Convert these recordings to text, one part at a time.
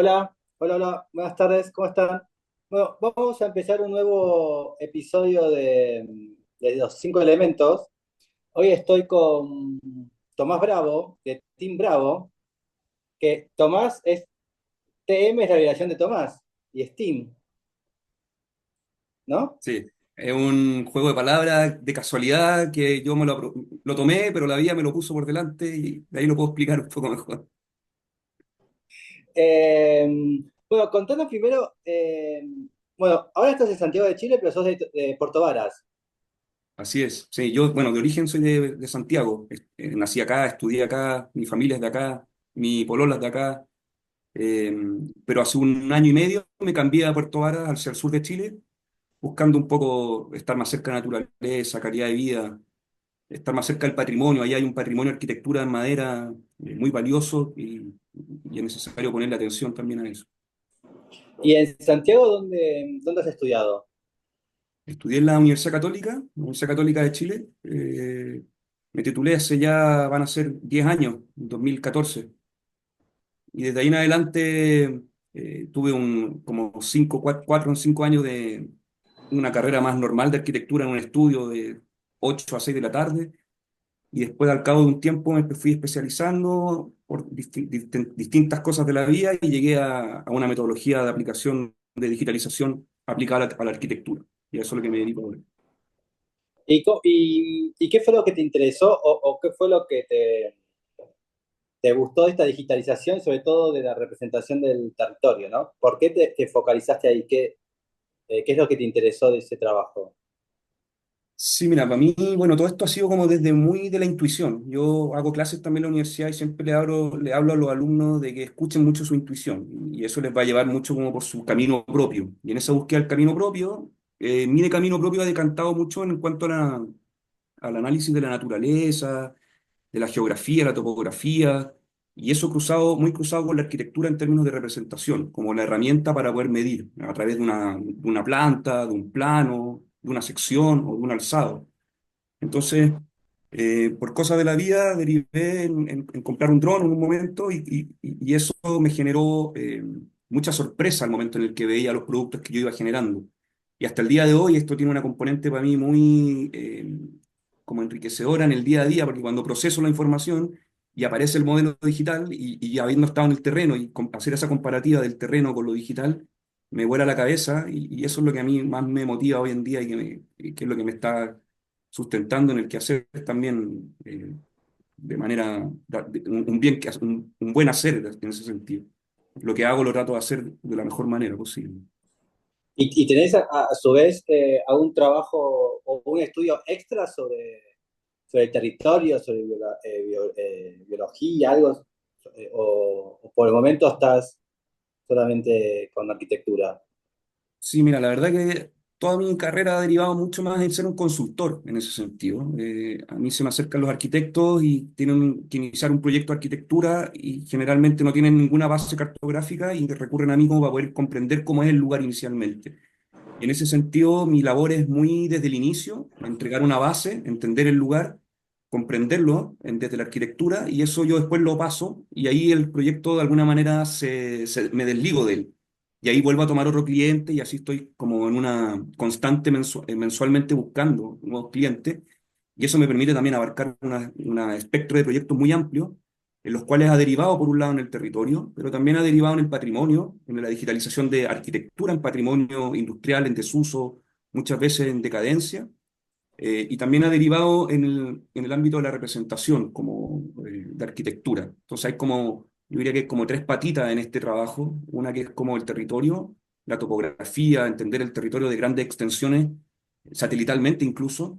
Hola, hola, hola, buenas tardes, ¿cómo están? Bueno, vamos a empezar un nuevo episodio de los cinco elementos. Hoy estoy con Tomás Bravo, de Team Bravo, que Tomás es TM, es la abreviación de Tomás, y es Team, ¿no? Sí, es un juego de palabras de casualidad que yo lo tomé, pero la vida me lo puso por delante y de ahí lo puedo explicar un poco mejor. Eh, bueno, contanos primero, bueno, ahora estás en Santiago de Chile, pero sos de Puerto Varas. Así es. Sí, yo, bueno, de origen soy de Santiago. Nací acá, estudié acá, mi familia es de acá, mi polola es de acá. eh, pero hace un año y medio me cambié a Puerto Varas, hacia el sur de Chile, buscando un poco estar más cerca de la naturaleza, calidad de vida, estar más cerca del patrimonio. Ahí hay un patrimonio de arquitectura en madera muy valioso y es necesario ponerle atención también a eso. ¿Y en Santiago dónde has estudiado? Estudié en la Universidad Católica de Chile. Me titulé hace ya, van a ser 10 años, en 2014. Y desde ahí en adelante tuve como 4 o 5 años de una carrera más normal de arquitectura en un estudio de 8 a 6 de la tarde. Y después, al cabo de un tiempo, me fui especializando por distintas cosas de la vida y llegué a una metodología de aplicación de digitalización aplicada a la arquitectura. Y a eso es lo que me dedico ahora. ¿Y qué fue lo que te interesó o qué fue lo que te gustó de esta digitalización, sobre todo de la representación del territorio, ¿no? ¿Por qué te focalizaste ahí? ¿Qué es lo que te interesó de ese trabajo? Sí, mira, para mí, bueno, todo esto ha sido como desde muy de la intuición. Yo hago clases también en la universidad y siempre le hablo a los alumnos de que escuchen mucho su intuición y eso les va a llevar mucho como por su camino propio. Y en esa búsqueda del camino propio, mi de camino propio ha decantado mucho en cuanto al análisis de la naturaleza, de la geografía, la topografía, y eso muy cruzado con la arquitectura en términos de representación, como la herramienta para poder medir a través de una planta, de un plano, de una sección o de un alzado. Entonces, por cosas de la vida, derivé en comprar un dron en un momento y eso me generó mucha sorpresa al momento en el que veía los productos que yo iba generando. Y hasta el día de hoy esto tiene una componente para mí muy como enriquecedora en el día a día, porque cuando proceso la información y aparece el modelo digital y habiendo estado en el terreno y hacer esa comparativa del terreno con lo digital, me vuela la cabeza y eso es lo que a mí más me motiva hoy en día y que es lo que me está sustentando en el quehacer también de manera, un bien, un buen hacer en ese sentido. Lo que hago lo trato de hacer de la mejor manera posible. ¿Y tenés a su vez algún trabajo o un estudio extra sobre el territorio, sobre biología, algo? ¿O por el momento estás solamente con arquitectura? Sí, mira, la verdad que toda mi carrera ha derivado mucho más en ser un consultor en ese sentido. A mí se me acercan los arquitectos y tienen que iniciar un proyecto de arquitectura y generalmente no tienen ninguna base cartográfica y recurren a mí como para poder comprender cómo es el lugar inicialmente. Y en ese sentido, mi labor es muy desde el inicio, entregar una base, entender el lugar, comprenderlo desde la arquitectura, y eso yo después lo paso, y ahí el proyecto de alguna manera me desligo de él. Y ahí vuelvo a tomar otro cliente, y así estoy como en una constante mensualmente buscando nuevos clientes, y eso me permite también abarcar una espectro de proyectos muy amplio en los cuales ha derivado por un lado en el territorio, pero también ha derivado en el patrimonio, en la digitalización de arquitectura en patrimonio industrial en desuso, muchas veces en decadencia, y también ha derivado en el ámbito de la representación como de arquitectura. Entonces hay como, yo diría que hay como tres patitas en este trabajo, una que es como el territorio, la topografía, entender el territorio de grandes extensiones, satelitalmente incluso,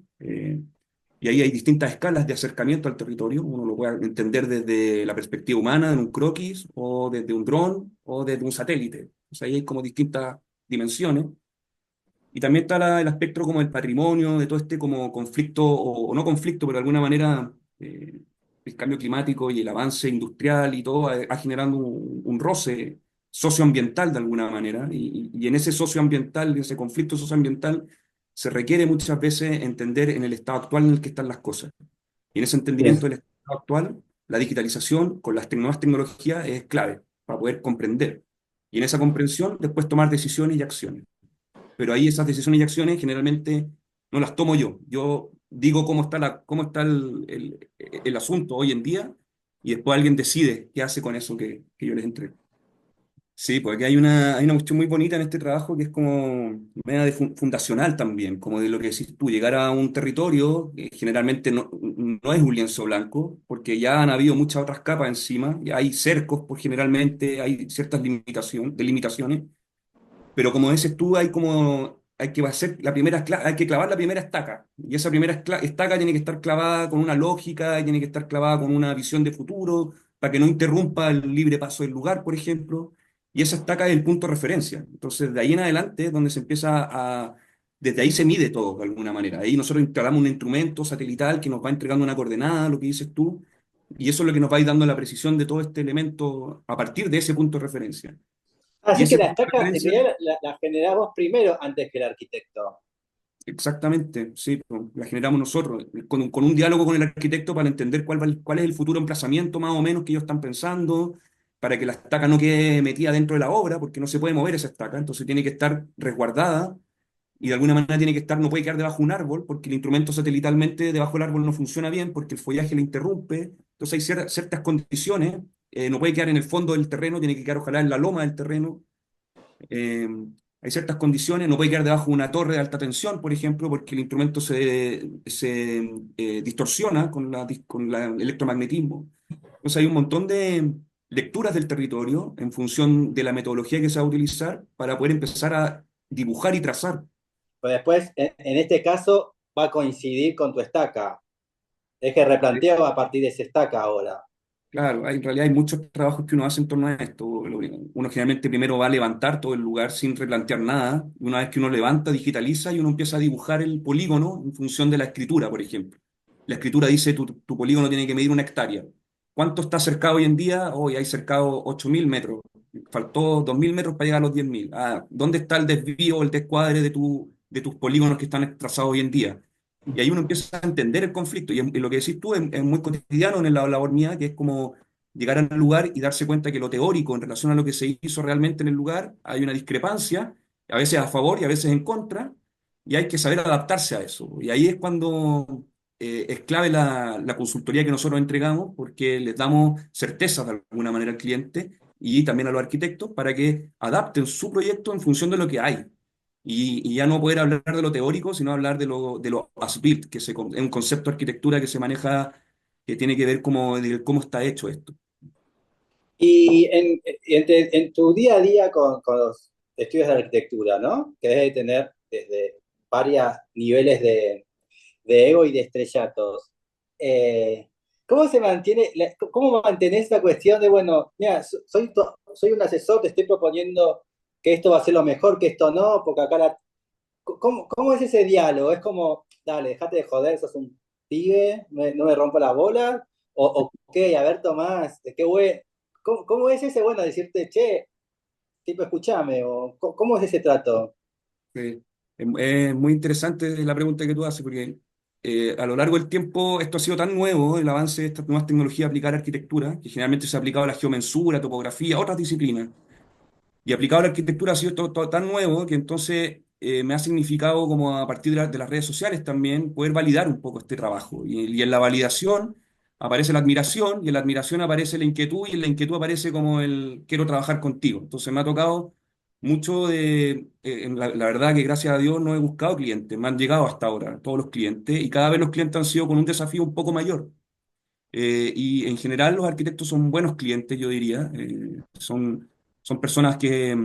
y ahí hay distintas escalas de acercamiento al territorio. Uno lo puede entender desde la perspectiva humana, en un croquis, o desde un dron, o desde un satélite. O sea, ahí hay como distintas dimensiones. Y también está el aspecto como el patrimonio, de todo este como conflicto, o no conflicto, pero de alguna manera el cambio climático y el avance industrial y todo ha generado un roce socioambiental de alguna manera. Y en ese socioambiental, en ese conflicto socioambiental, se requiere muchas veces entender en el estado actual en el que están las cosas. Y en ese entendimiento del estado actual, la digitalización con las nuevas tecnologías es clave para poder comprender. Y en esa comprensión, después tomar decisiones y acciones. Pero ahí esas decisiones y acciones generalmente no las tomo yo. Yo digo cómo está el asunto hoy en día y después alguien decide qué hace con eso que yo les entrego. Sí, porque hay una cuestión muy bonita en este trabajo que es como media fundacional también, como de lo que decís tú, llegar a un territorio que generalmente no es un lienzo blanco, porque ya han habido muchas otras capas encima, ya hay cercos, pues generalmente hay ciertas delimitaciones, pero como dices tú, hay que hacer hay que clavar la primera estaca, y esa primera estaca tiene que estar clavada con una lógica, y tiene que estar clavada con una visión de futuro, para que no interrumpa el libre paso del lugar, por ejemplo, y esa estaca es el punto de referencia. Entonces, de ahí en adelante es donde se empieza desde ahí se mide todo de alguna manera. Ahí nosotros instalamos un instrumento satelital que nos va entregando una coordenada, lo que dices tú, y eso es lo que nos va a ir dando la precisión de todo este elemento a partir de ese punto de referencia. Y Así que ese la punto de estaca, en referencia. realidad, la generás vos primero antes que el arquitecto. Exactamente, sí, pues, la generamos nosotros, con un diálogo con el arquitecto para entender cuál es el futuro emplazamiento más o menos que ellos están pensando, para que la estaca no quede metida dentro de la obra, porque no se puede mover esa estaca, entonces tiene que estar resguardada y de alguna manera tiene que estar, no puede quedar debajo de un árbol, porque el instrumento satelitalmente debajo del árbol no funciona bien, porque el follaje le interrumpe, entonces hay ciertas condiciones, no puede quedar en el fondo del terreno, tiene que quedar ojalá en la loma del terreno. Eh, Hay ciertas condiciones, no puede quedar debajo de una torre de alta tensión, por ejemplo, porque el instrumento se distorsiona con el electromagnetismo. Entonces hay un montón de lecturas del territorio en función de la metodología que se va a utilizar para poder empezar a dibujar y trazar. Pues después, en este caso, va a coincidir con tu estaca. Es que replanteo a partir de esa estaca ahora. Claro, en realidad hay muchos trabajos que uno hace en torno a esto. Uno generalmente primero va a levantar todo el lugar sin replantear nada. Y una vez que uno levanta, digitaliza y uno empieza a dibujar el polígono en función de la escritura, por ejemplo. La escritura dice tu polígono tiene que medir 1 hectárea. ¿Cuánto está cercado hoy en día? Hoy hay cercado 8.000 metros. Faltó 2.000 metros para llegar a los 10.000. Ah, ¿dónde está el desvío, el descuadre de tus polígonos que están trazados hoy en día? Y ahí uno empieza a entender el conflicto. Y lo que decís tú es muy cotidiano en la labor mía, que es como llegar al lugar y darse cuenta que lo teórico en relación a lo que se hizo realmente en el lugar, hay una discrepancia, a veces a favor y a veces en contra, y hay que saber adaptarse a eso. Y ahí es cuando es clave la consultoría que nosotros entregamos, porque les damos certezas de alguna manera al cliente y también a los arquitectos para que adapten su proyecto en función de lo que hay y ya no poder hablar de lo teórico, sino hablar de lo as-built, es un concepto de arquitectura que se maneja, que tiene que ver de cómo está hecho esto. Y en tu día a día con los estudios de arquitectura, ¿no? Que debes de tener desde varios niveles de ego y de estrellatos. Eh, ¿Cómo se mantiene, cómo mantenés la cuestión de, bueno, mira, soy un asesor, te estoy proponiendo que esto va a ser lo mejor, que esto no, porque acá ¿cómo es ese diálogo? Es como, dale, dejate de joder, sos un pibe, no me rompo las bolas, o ok, a ver, Tomás, qué güey, ¿cómo es ese, bueno, decirte, che, tipo, escúchame, o ¿cómo es ese trato? Es muy interesante la pregunta que tú haces, porque a lo largo del tiempo esto ha sido tan nuevo, el avance de estas nuevas tecnologías aplicar a arquitectura, que generalmente se ha aplicado a la geomensura, topografía, otras disciplinas. Y aplicado a la arquitectura ha sido tan nuevo que entonces me ha significado como a partir de las redes sociales también poder validar un poco este trabajo. Y en la validación aparece la admiración y en la admiración aparece la inquietud y en la inquietud aparece como el quiero trabajar contigo. Entonces me ha tocado mucho la verdad que gracias a Dios no he buscado clientes, me han llegado hasta ahora todos los clientes y cada vez los clientes han sido con un desafío un poco mayor. Y en general los arquitectos son buenos clientes, yo diría. Son personas que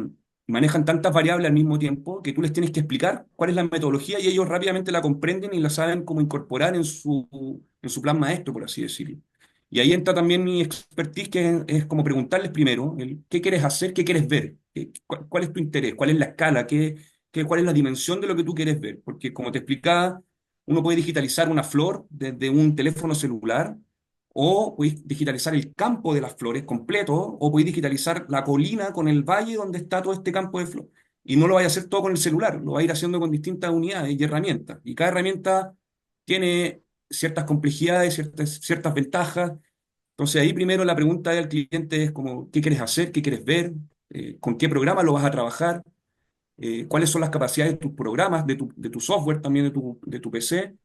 manejan tantas variables al mismo tiempo que tú les tienes que explicar cuál es la metodología y ellos rápidamente la comprenden y la saben cómo incorporar en su plan maestro, por así decirlo. Y ahí entra también mi expertise, que es como preguntarles primero, ¿qué quieres hacer? ¿Qué quieres ver? ¿Cuál es tu interés? ¿Cuál es la escala? ¿Cuál es la dimensión de lo que tú quieres ver? Porque como te explicaba, uno puede digitalizar una flor desde un teléfono celular o podéis digitalizar el campo de las flores completo, o podéis digitalizar la colina con el valle donde está todo este campo de flores. Y no lo vais a hacer todo con el celular, lo vais a ir haciendo con distintas unidades y herramientas. Y cada herramienta tiene ciertas complejidades, ciertas ventajas. Entonces ahí primero la pregunta al cliente es como, ¿qué quieres hacer? ¿Qué quieres ver? con qué programa lo vas a trabajar, cuáles son las capacidades de tus programas, de tu software también, de tu PC.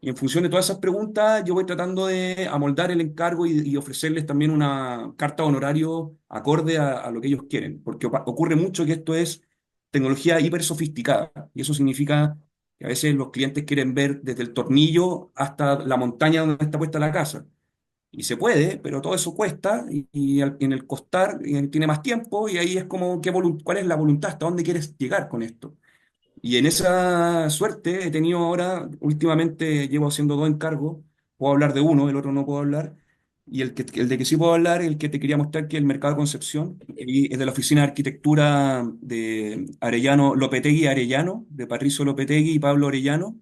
Y en función de todas esas preguntas, yo voy tratando de amoldar el encargo y ofrecerles también una carta de honorario acorde a lo que ellos quieren, porque ocurre mucho que esto es tecnología hiper sofisticada, y eso significa que a veces los clientes quieren ver desde el tornillo hasta la montaña donde está puesta la casa. Y se puede, pero todo eso cuesta en el costar tiene más tiempo y ahí es como cuál es la voluntad, hasta dónde quieres llegar con esto. Y en esa suerte he tenido ahora, últimamente llevo haciendo dos encargos, puedo hablar de uno, el otro no puedo hablar, y el de que sí puedo hablar, el que te quería mostrar, que es el Mercado de Concepción, y es de la Oficina de Arquitectura de Arellano, Lopetegui Arellano, de Patricio Lopetegui y Pablo Arellano,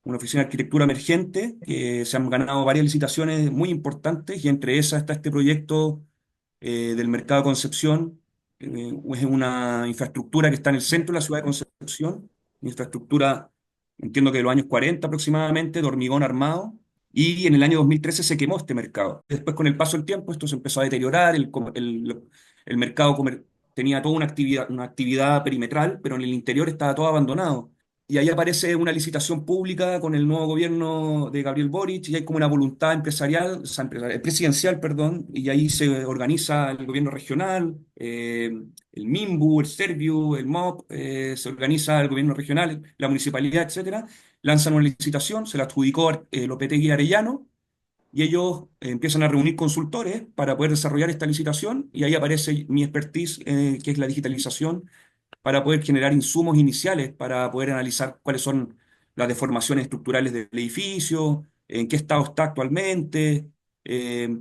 una oficina de arquitectura emergente, que se han ganado varias licitaciones muy importantes, y entre esas está este proyecto del Mercado de Concepción. Es una infraestructura que está en el centro de la ciudad de Concepción, una infraestructura, entiendo que de los años 40 aproximadamente, de hormigón armado, y en el año 2013 se quemó este mercado. Después, con el paso del tiempo, esto se empezó a deteriorar, el mercado tenía toda una actividad perimetral, pero en el interior estaba todo abandonado. Y ahí aparece una licitación pública con el nuevo gobierno de Gabriel Boric y hay como una voluntad empresarial, o sea, presidencial, perdón, y ahí se organiza el gobierno regional, el MIMBU, el Serviu, el MOP, se organiza el gobierno regional, la municipalidad, etcétera, lanzan una licitación, se la adjudicó Lopetegui Arellano y ellos empiezan a reunir consultores para poder desarrollar esta licitación y ahí aparece mi expertise, que es la digitalización para poder generar insumos iniciales, para poder analizar cuáles son las deformaciones estructurales del edificio, en qué estado está actualmente, eh,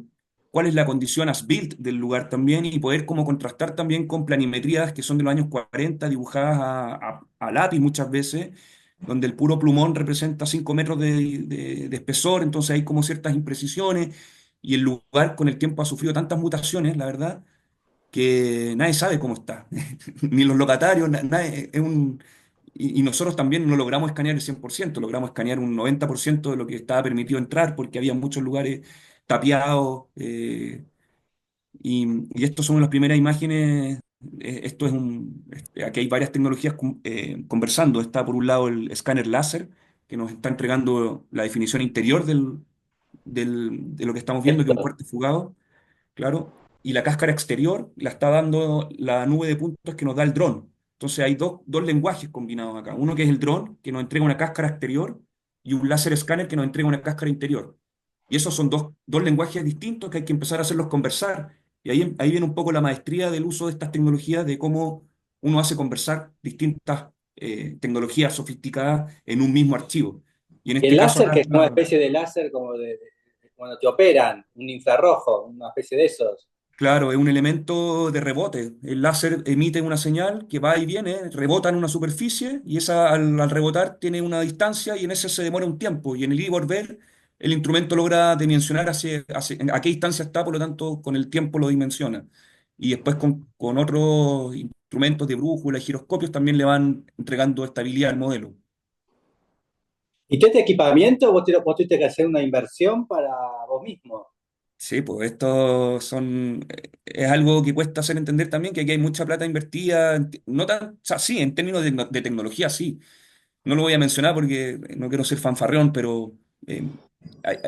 cuál es la condición as built del lugar también, y poder como contrastar también con planimetrías que son de los años 40, dibujadas a lápiz muchas veces, donde el puro plumón representa 5 metros de espesor, entonces hay como ciertas imprecisiones, y el lugar con el tiempo ha sufrido tantas mutaciones, la verdad, que nadie sabe cómo está, ni los locatarios, y nosotros también no logramos escanear el 100%, logramos escanear un 90% de lo que estaba permitido entrar, porque había muchos lugares tapiados, y estos son las primeras imágenes. Esto es aquí hay varias tecnologías conversando. Está por un lado el escáner láser, que nos está entregando la definición interior de lo que estamos viendo, que es un Esto. cuarto fugado. Claro, y la cáscara exterior la está dando la nube de puntos que nos da el dron. Entonces hay dos lenguajes combinados acá. Uno que es el dron, que nos entrega una cáscara exterior, y un láser escáner que nos entrega una cáscara interior. Y esos son dos lenguajes distintos que hay que empezar a hacerlos conversar. Y ahí viene un poco la maestría del uso de estas tecnologías, de cómo uno hace conversar distintas tecnologías sofisticadas en un mismo archivo. Y en Y el este caso láser, acá, que es una especie de láser como cuando te operan, un infrarrojo, una especie de esos. claro, es un elemento de rebote. El láser emite una señal que va y viene, rebota en una superficie y esa al rebotar tiene una distancia y en ese se demora un tiempo. Y en el ir y volver el instrumento logra dimensionar a qué distancia está, por lo tanto con el tiempo lo dimensiona. Y después con otros instrumentos de brújula y giroscopios también le van entregando estabilidad al modelo. ¿Y todo este equipamiento vos tuviste que hacer una inversión para vos mismo? Sí, pues esto es algo que cuesta hacer entender también, que aquí hay mucha plata invertida, no tan, o sea, sí, en términos de tecnología, sí. No lo voy a mencionar porque no quiero ser fanfarrón, pero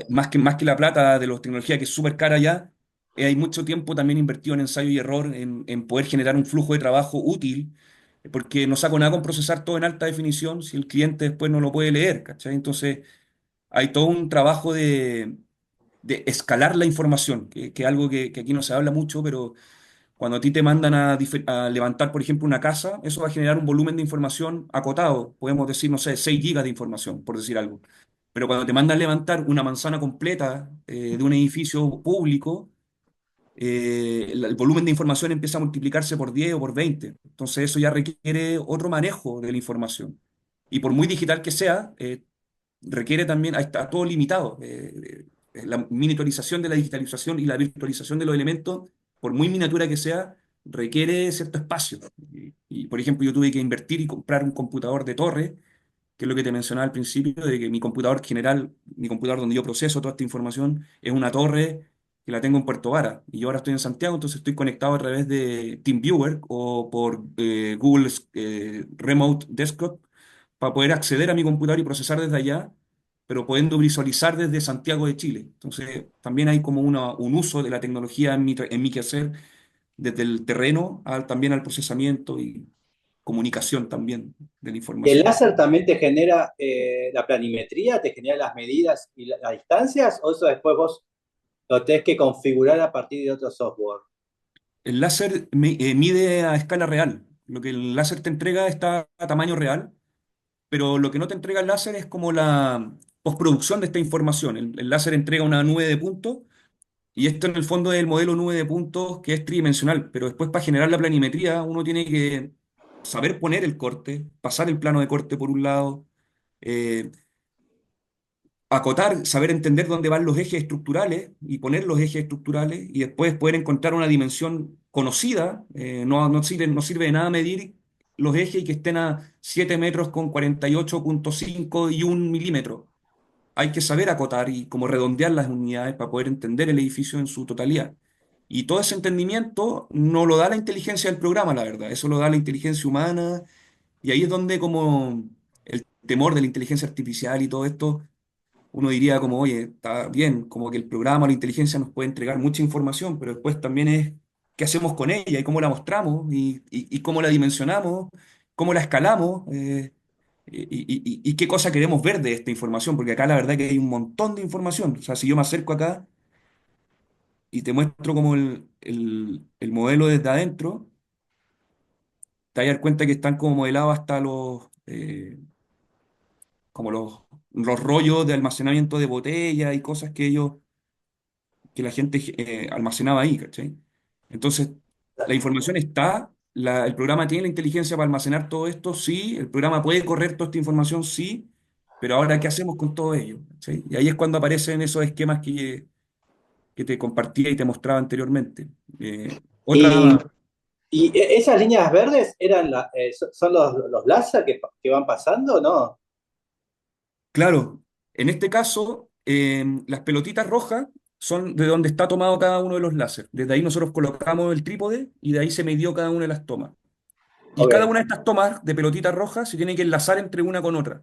más que la plata de las tecnologías, que es súper cara ya, hay mucho tiempo también invertido en ensayo y error, en poder generar un flujo de trabajo útil, porque no saco nada con procesar todo en alta definición si el cliente después no lo puede leer, ¿cachai? Entonces, hay todo un trabajo de escalar la información, que es algo que aquí no se habla mucho, pero cuando a ti te mandan a levantar, por ejemplo, una casa, eso va a generar un volumen de información acotado, podemos decir, no sé, 6 gigas de información, por decir algo. Pero cuando te mandan a levantar una manzana completa de un edificio público, el volumen de información empieza a multiplicarse por 10 o por 20. Entonces eso ya requiere otro manejo de la información. Y por muy digital que sea, requiere también, ahí está todo limitado. La miniaturización de la digitalización y la virtualización de los elementos, por muy miniatura que sea, requiere cierto espacio. Por ejemplo, yo tuve que invertir y comprar un computador de torre, que es lo que te mencionaba al principio, de que mi computador general, mi computador donde yo proceso toda esta información, es una torre que la tengo en Puerto Vara. Y yo ahora estoy en Santiago, entonces estoy conectado a través de TeamViewer o por Google Remote Desktop para poder acceder a mi computador y procesar desde allá, pero pudiendo visualizar desde Santiago de Chile. Entonces también hay como un uso de la tecnología en mi quehacer, desde el terreno también al procesamiento y comunicación también de la ¿El información. láser también te genera la planimetría, te genera las medidas y las distancias, o eso después vos lo tenés que configurar a partir de otro software? El láser mide a escala real. Lo que el láser te entrega está a tamaño real, pero lo que no te entrega el láser es como la postproducción de esta información. El láser entrega una nube de puntos y esto en el fondo es el modelo nube de puntos que es tridimensional, pero después para generar la planimetría uno tiene que saber poner el corte, pasar el plano de corte por un lado, eh, acotar, saber entender dónde van los ejes estructurales y poner los ejes estructurales y después poder encontrar una dimensión conocida. No sirve de nada medir los ejes y que estén a 7 metros con 48,5 y 1 milímetro. Hay que saber acotar y como redondear las unidades para poder entender el edificio en su totalidad. Y todo ese entendimiento no lo da la inteligencia del programa, la verdad. Eso lo da la inteligencia humana. Y ahí es donde como el temor de la inteligencia artificial y todo esto uno diría como, oye, está bien, como que el programa o la inteligencia nos puede entregar mucha información, pero después también es qué hacemos con ella y cómo la mostramos y cómo la dimensionamos, cómo la escalamos y qué cosa queremos ver de esta información, porque acá la verdad que hay un montón de información. O sea, si yo me acerco acá y te muestro como el modelo desde adentro, te vas a dar cuenta que están como modelados hasta como los rollos de almacenamiento de botella y cosas que la gente almacenaba ahí, ¿cachai? Entonces, la información está, el programa tiene la inteligencia para almacenar todo esto, sí, el programa puede correr toda esta información, sí, pero ahora, ¿qué hacemos con todo ello? ¿Cachai? Y ahí es cuando aparecen esos esquemas que te compartía y te mostraba anteriormente. Y, Otra, esas líneas verdes son los láser que van pasando, ¿no? claro, en este caso, las pelotitas rojas son de donde está tomado cada uno de los láser. Desde ahí nosotros colocamos el trípode y de ahí se midió cada una de las tomas. Y cada Ok, una de estas tomas de pelotitas rojas se tiene que enlazar entre una con otra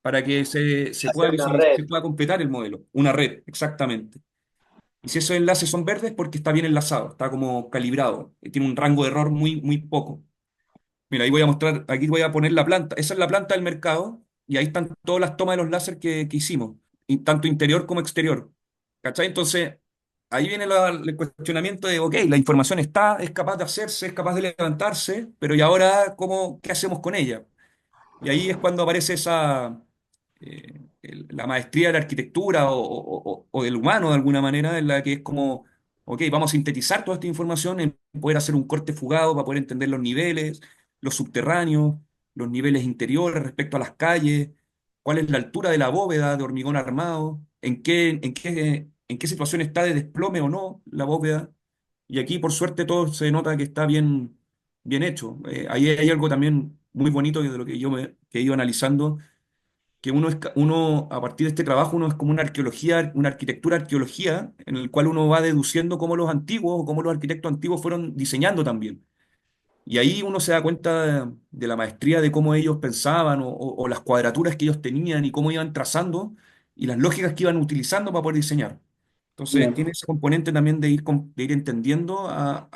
para que se pueda hacer una visualizar, red. se pueda completar el modelo. Una red, exactamente. Y si esos enlaces son verdes, porque está bien enlazado, está como calibrado, tiene un rango de error muy poco. Mira, ahí voy a mostrar, aquí voy a poner la planta. Esa es la planta del mercado y ahí están todas las tomas de los láser que hicimos, y tanto interior como exterior. ¿Cachai? Entonces, ahí viene el cuestionamiento de, ok, la información está, es capaz de hacerse, es capaz de levantarse, pero ¿y ahora qué hacemos con ella? Y ahí es cuando aparece la maestría de la arquitectura o del humano de alguna manera, en la que es como, ok, vamos a sintetizar toda esta información en poder hacer un corte fugado para poder entender los niveles, los subterráneos, los niveles interiores respecto a las calles, cuál es la altura de la bóveda de hormigón armado, en qué situación está de desplome o no la bóveda. Y aquí, por suerte, todo se nota que está bien hecho. Ahí hay algo también muy bonito de lo que he ido analizando, que uno, a partir de este trabajo, uno es como una arqueología, una arquitectura arqueología, en el cual uno va deduciendo cómo los antiguos o cómo los arquitectos antiguos fueron diseñando también. Y ahí uno se da cuenta de la maestría de cómo ellos pensaban o las cuadraturas que ellos tenían y cómo iban trazando y las lógicas que iban utilizando para poder diseñar. Entonces, Bien. tiene ese componente también de ir entendiendo a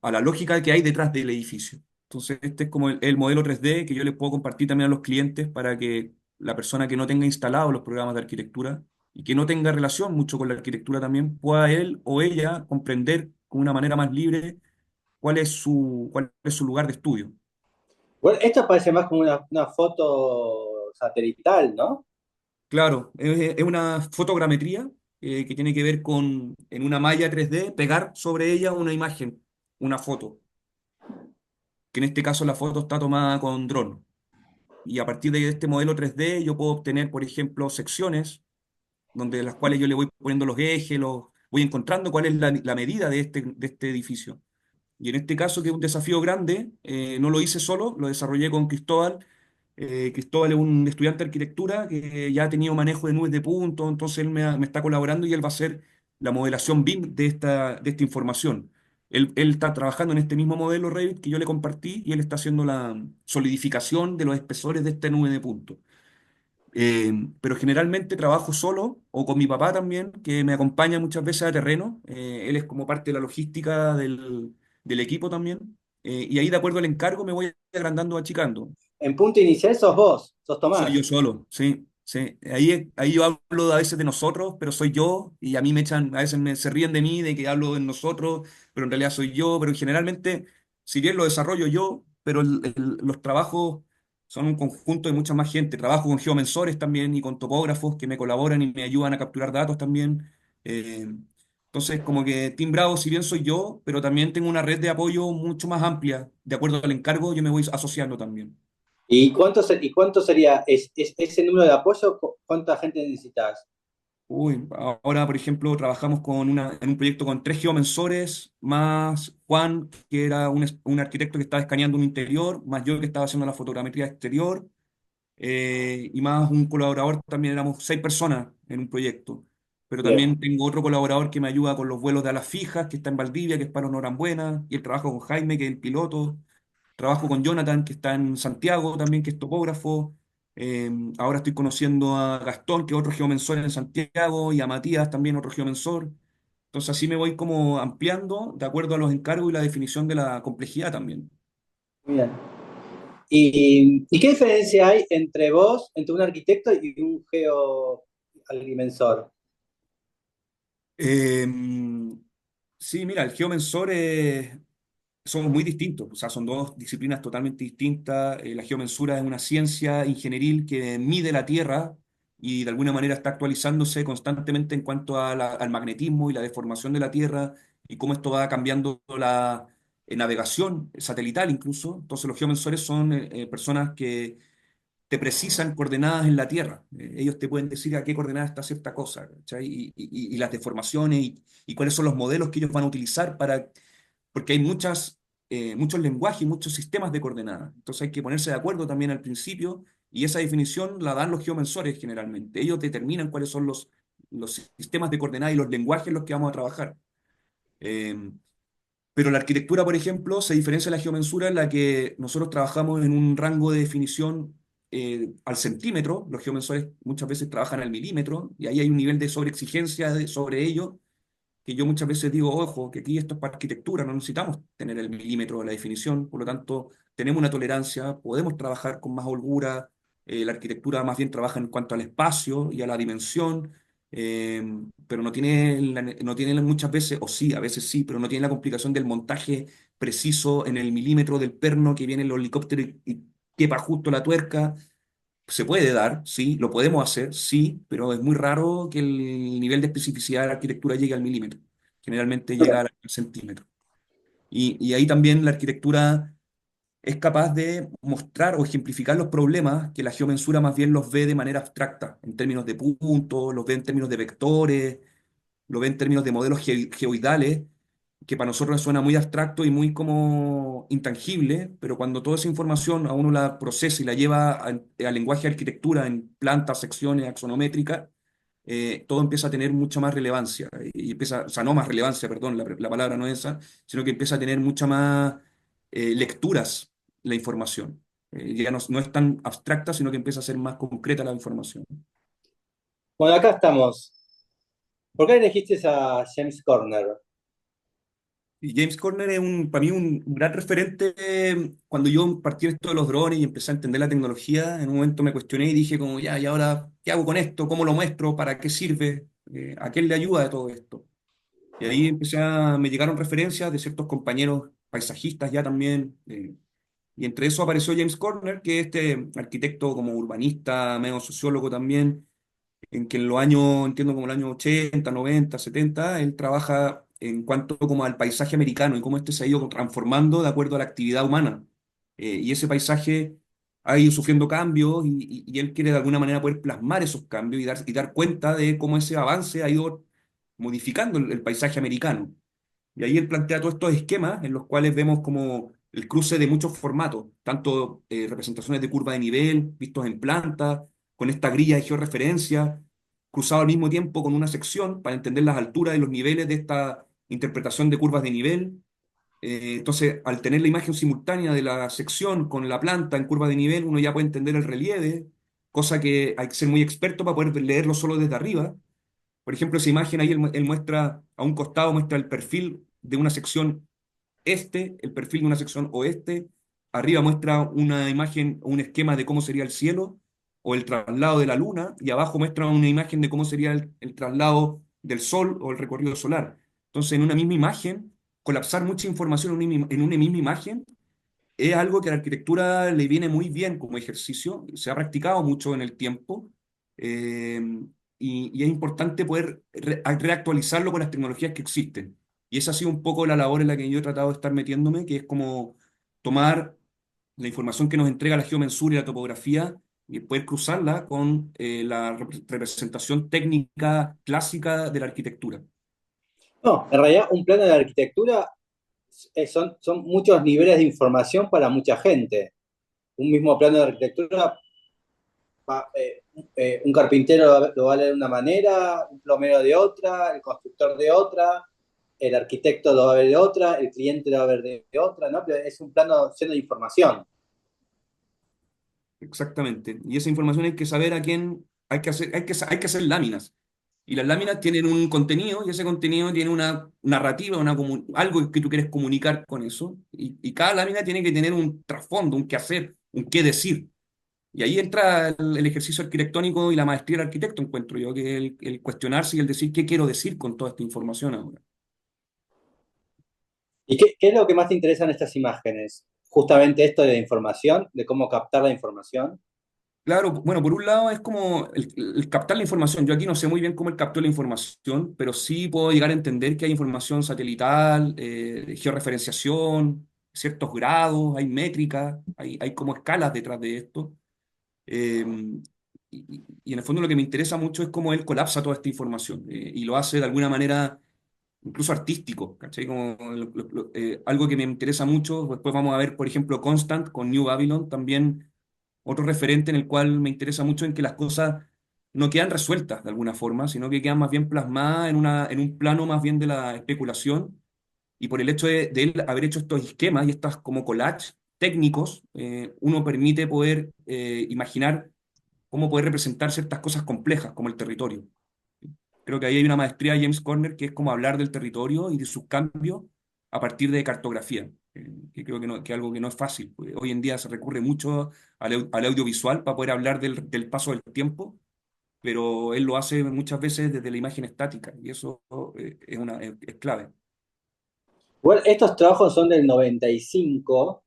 la lógica que hay detrás del edificio. Entonces, este es como el modelo 3D que yo les puedo compartir también a los clientes para que la persona que no tenga instalados los programas de arquitectura y que no tenga relación mucho con la arquitectura también, pueda él o ella comprender con una manera más libre cuál es su lugar de estudio. Bueno, esto parece más como una foto satelital, ¿no? Claro, es una fotogrametría que tiene que ver con, en una malla 3D, pegar sobre ella una imagen, una foto, que en este caso la foto está tomada con dron. Y a partir de este modelo 3D yo puedo obtener, por ejemplo, secciones donde las cuales yo le voy poniendo los ejes, voy encontrando cuál es la medida de este edificio. Y en este caso, que es un desafío grande, no lo hice solo, lo desarrollé con Cristóbal. Cristóbal es un estudiante de arquitectura que ya ha tenido manejo de nubes de puntos, entonces él me está colaborando y él va a ser la modelación BIM de esta información. Él está trabajando en este mismo modelo Revit que yo le compartí y él está haciendo la solidificación de los espesores de esta nube de puntos. Pero generalmente trabajo solo o con mi papá también, que me acompaña muchas veces a terreno. Él es como parte de la logística del equipo también. Y ahí, de acuerdo al encargo, me voy agrandando o achicando. En punto inicial sos vos, sos Soy yo Tomás. solo, sí, sí. Ahí yo hablo a veces de nosotros, pero soy yo, y a mí me echan, a veces se ríen de mí, de que hablo de nosotros, pero en realidad soy yo, pero generalmente, si bien lo desarrollo yo, pero los trabajos son un conjunto de mucha más gente. Trabajo con geomensores también y con topógrafos que me colaboran y me ayudan a capturar datos también. Eh, entonces, como que Team Bravo, si bien soy yo, pero también tengo una red de apoyo mucho más amplia. De acuerdo al encargo, yo me voy asociando también. ¿Y cuánto sería ese número de apoyo? ¿Cuánta gente necesitas? Uy, ahora, por ejemplo, trabajamos en un proyecto con 3 geomensores, más Juan, que era un arquitecto que estaba escaneando un interior, más yo que estaba haciendo la fotogrametría exterior, y más un colaborador, también éramos 6 personas en un proyecto. Pero Bien, también tengo otro colaborador que me ayuda con los vuelos de alas fijas, que está en Valdivia, que es para Norambuena, y el trabajo con Jaime, que es el piloto. Trabajo con Jonathan, que está en Santiago también, que es topógrafo. Ahora estoy conociendo a Gastón, que es otro geomensor en Santiago, y a Matías, también otro geomensor. Entonces así me voy como ampliando de acuerdo a los encargos y la definición de la complejidad también. bien. ¿Y qué diferencia hay entre un arquitecto y un geoagrimensor? Em, sí, mira, el geomensor somos muy distintos, o sea, son dos disciplinas totalmente distintas. La geomensura es una ciencia ingenieril que mide la Tierra y de alguna manera está actualizándose constantemente en cuanto a al magnetismo y la deformación de la Tierra y cómo esto va cambiando la navegación satelital incluso. Entonces los geomensores son personas que te precisan coordenadas en la Tierra. Ellos te pueden decir a qué coordenada está cierta cosa, ¿cachai? Y las deformaciones y cuáles son los modelos que ellos van a utilizar para porque hay muchos lenguajes y muchos sistemas de coordenadas. Entonces hay que ponerse de acuerdo también al principio y esa definición la dan los geomensores generalmente. Ellos determinan cuáles son los sistemas de coordenadas y los lenguajes en los que vamos a trabajar. Eh, pero la arquitectura, por ejemplo, se diferencia de la geomensura en la que nosotros trabajamos en un rango de definición al centímetro. Los geomensores muchas veces trabajan al milímetro y ahí hay un nivel de sobreexigencia sobre ello que yo muchas veces digo, ojo, que aquí esto es para arquitectura, no necesitamos tener el milímetro de la definición, por lo tanto, tenemos una tolerancia, podemos trabajar con más holgura, la arquitectura más bien trabaja en cuanto al espacio y a la dimensión, eh, pero no tiene muchas veces, o sí, a veces sí, pero no tiene la complicación del montaje preciso en el milímetro del perno que viene el helicóptero y quepa justo la tuerca. Se puede dar, sí, lo podemos hacer, sí, pero es muy raro que el nivel de especificidad de la arquitectura llegue al milímetro. Generalmente llega al centímetro. Y ahí también la arquitectura es capaz de mostrar o ejemplificar los problemas que la geomensura más bien los ve de manera abstracta, en términos de puntos, los ve en términos de vectores, lo ve en términos de modelos geoidales, que para nosotros suena muy abstracto y muy como intangible, pero cuando toda esa información a uno la procesa y la lleva al lenguaje de arquitectura en plantas, secciones, axonométricas, todo empieza a tener mucha más relevancia. Y empieza, o sea, no más relevancia, perdón, la palabra no es esa, sino que empieza a tener mucha más lecturas la información. Ya no es tan abstracta, sino que empieza a ser más concreta la información. Bueno, acá estamos. ¿Por qué elegiste a James Corner? Y James Corner es para mí un gran referente. Cuando yo partí en esto de los drones y empecé a entender la tecnología, en un momento me cuestioné y dije como, ya, ¿y ahora qué hago con esto? ¿Cómo lo muestro? ¿Para qué sirve? ¿A quién le ayuda de todo esto? Y ahí me llegaron referencias de ciertos compañeros paisajistas ya también. Y entre eso apareció James Corner, que es este arquitecto como urbanista, medio sociólogo también, en que en los años, entiendo como el año 80 90 70 él trabaja en cuanto como al paisaje americano y cómo este se ha ido transformando de acuerdo a la actividad humana. Y ese paisaje ha ido sufriendo cambios y él quiere de alguna manera poder plasmar esos cambios y dar cuenta de cómo ese avance ha ido modificando el paisaje americano. Y ahí él plantea todos estos esquemas en los cuales vemos como el cruce de muchos formatos, tanto representaciones de curva de nivel, vistos en planta, con esta grilla de georreferencia, cruzado al mismo tiempo con una sección para entender las alturas y los niveles de esta interpretación de curvas de nivel. Entonces, al tener la imagen simultánea de la sección con la planta en curva de nivel, uno ya puede entender el relieve, cosa que hay que ser muy experto para poder leerlo solo desde arriba. Por ejemplo, esa imagen ahí él muestra, a un costado muestra el perfil de una sección este, el perfil de una sección oeste, arriba muestra una imagen, un esquema de cómo sería el cielo o el traslado de la luna, y abajo muestra una imagen de cómo sería el traslado del sol o el recorrido solar. Entonces, en una misma imagen, colapsar mucha información en una misma imagen es algo que a la arquitectura le viene muy bien como ejercicio, se ha practicado mucho en el tiempo, eh, y es importante poder reactualizarlo con las tecnologías que existen. Y esa ha sido un poco la labor en la que yo he tratado de estar metiéndome, que es como tomar la información que nos entrega la geomensura y la topografía y poder cruzarla con la representación técnica clásica de la arquitectura. No, en realidad un plano de arquitectura son muchos niveles de información para mucha gente. Un mismo plano de arquitectura, un carpintero lo va a leer de una manera, un plomero de otra, el constructor de otra, el arquitecto lo va a ver de otra, el cliente lo va a ver de otra, ¿no? Pero es un plano lleno de información. Exactamente. Y esa información hay que saber a quién hay que hacer, hay que hacer láminas. Y las láminas tienen un contenido y ese contenido tiene una narrativa, algo que tú quieres comunicar con eso. Y cada lámina tiene que tener un trasfondo, un qué hacer, un qué decir. Y ahí entra el ejercicio arquitectónico y la maestría del arquitecto, encuentro yo, que es el cuestionarse y el decir qué quiero decir con toda esta información ahora. ¿Y qué es lo que más te interesa en estas imágenes? Justamente esto de la información, de cómo captar la información. Claro, bueno, por un lado es como el captar la información. Yo aquí no sé muy bien cómo él captó la información, pero sí puedo llegar a entender que hay información satelital, de georreferenciación, ciertos grados, hay métricas, hay como escalas detrás de esto. Eh, y en el fondo lo que me interesa mucho es cómo él colapsa toda esta información, y lo hace de alguna manera incluso artístico, ¿cachai? Como algo que me interesa mucho. Después vamos a ver, por ejemplo, Constant con New Babylon, también otro referente en el cual me interesa mucho en que las cosas no quedan resueltas de alguna forma, sino que quedan más bien plasmadas en un plano más bien de la especulación. Y por el hecho de él haber hecho estos esquemas y estas como collages técnicos, uno permite poder imaginar cómo poder representar ciertas cosas complejas como el territorio. Creo que ahí hay una maestría de James Corner que es como hablar del territorio y de sus cambios a partir de cartografía, que creo que, no, que algo que no es fácil, porque hoy en día se recurre mucho al audiovisual para poder hablar del paso del tiempo, pero él lo hace muchas veces desde la imagen estática y eso es clave. Bueno, estos trabajos son del 95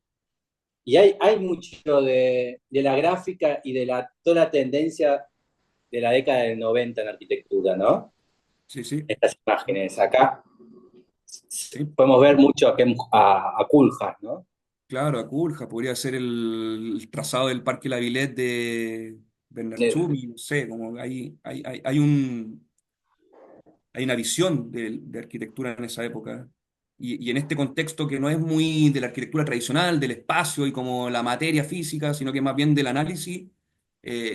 y hay mucho de la gráfica y de toda la tendencia de la década del 90 en arquitectura, ¿no? Sí, sí, Estas imágenes. Acá sí. podemos ver mucho a Kuljas, ¿no? Claro, Aculja podría ser el trazado del Parque La Villette de Bernarchumi, no sé, como hay una visión de arquitectura en esa época. Y en este contexto que no es muy de la arquitectura tradicional, del espacio y como la materia física, sino que más bien del análisis,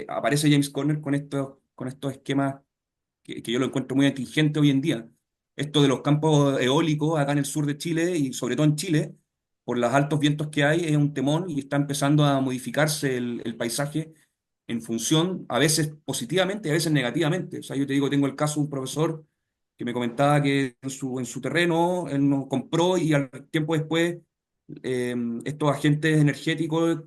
aparece James Corner con estos esquemas que yo lo encuentro muy atingente hoy en día. Esto de los campos eólicos acá en el sur de Chile y sobre todo en Chile, por los altos vientos que hay, es un temón y está empezando a modificarse el paisaje en función, a veces positivamente y a veces negativamente. O sea, yo te digo, tengo el caso de un profesor que me comentaba que en su terreno él nos compró y al tiempo después estos agentes energéticos